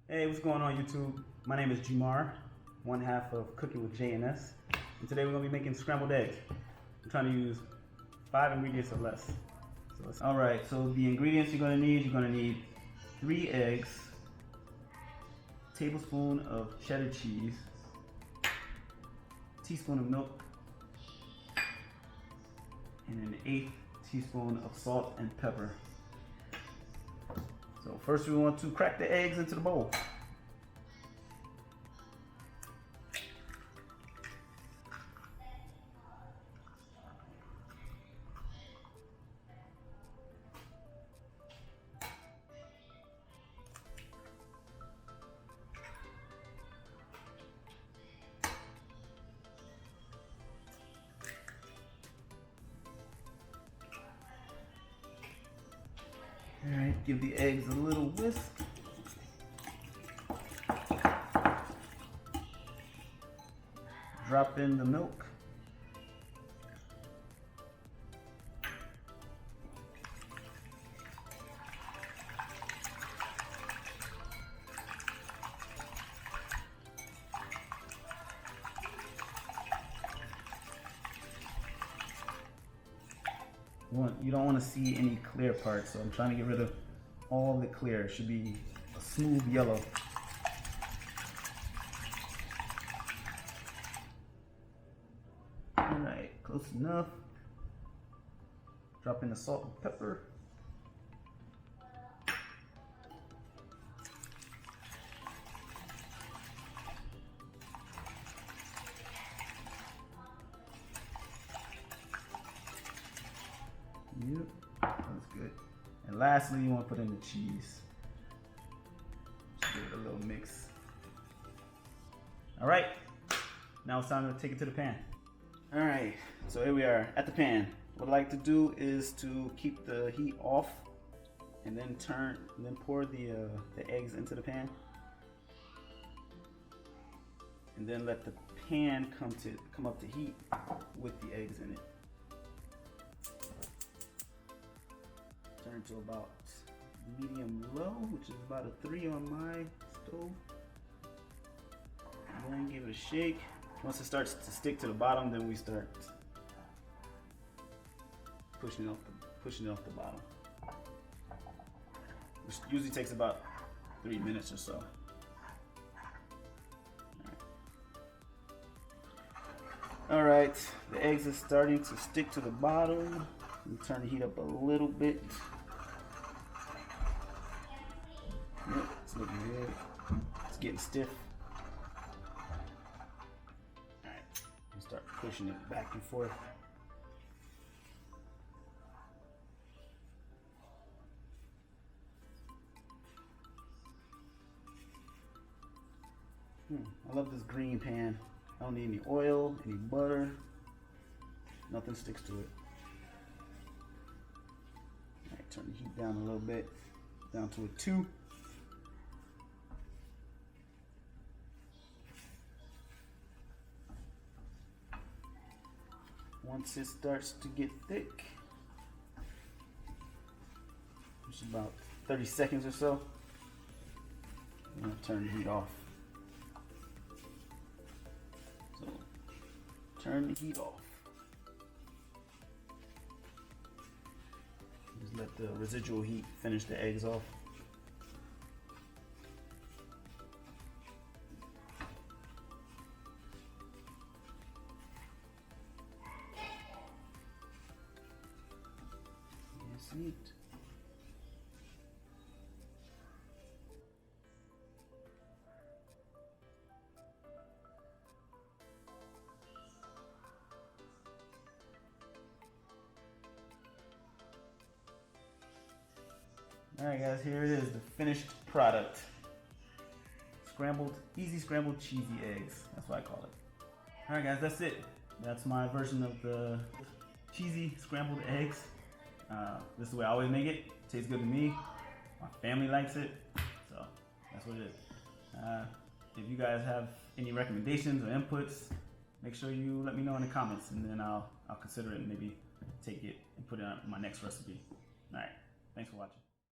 Hey, what's going on YouTube? My name is Jumar, one half of Cooking with J&S, and today we're going to be making scrambled eggs. I'm trying to use 5 ingredients or less. Alright, so the ingredients you're going to need 3 eggs, a tablespoon of cheddar cheese, a teaspoon of milk, and an 1/8 teaspoon of salt and pepper. So first we want to crack the eggs into the bowl. All right, give the eggs a little whisk. Drop in the milk. You don't want to see any clear parts, so I'm trying to get rid of all the clear. It should be a smooth yellow. Alright, close enough. Drop in the salt and pepper. Yep, that's good. And lastly, you want to put in the cheese. Just give it a little mix. All right, now it's time to take it to the pan. All right, so here we are at the pan. What I like to do is to keep the heat off, and then pour the eggs into the pan, and then let the pan come up to heat with the eggs in it. Turn to about medium low, which is about a 3 on my stove. And then give it a shake. Once it starts to stick to the bottom, then we start pushing it off the bottom. Which usually takes about 3 minutes or so. All right, the eggs are starting to stick to the bottom. We turn the heat up a little bit. Yep, it's looking good. It's getting stiff. Alright, start pushing it back and forth. I love this green pan. I don't need any oil, any butter. Nothing sticks to it. Alright, turn the heat down a little bit, down to a 2. Once it starts to get thick, which is about 30 seconds or so, I'm going to turn the heat off. So, turn the heat off. Just let the residual heat finish the eggs off. Neat. Alright guys, here it is, the finished product. Easy scrambled cheesy eggs. That's what I call it. Alright guys, that's it. That's my version of the cheesy scrambled eggs. This is the way I always make it. Tastes good to me. My family likes it, so that's what it is. If you guys have any recommendations or inputs, make sure you let me know in the comments, and then I'll consider it and maybe take it and put it on my next recipe. All right, thanks for watching.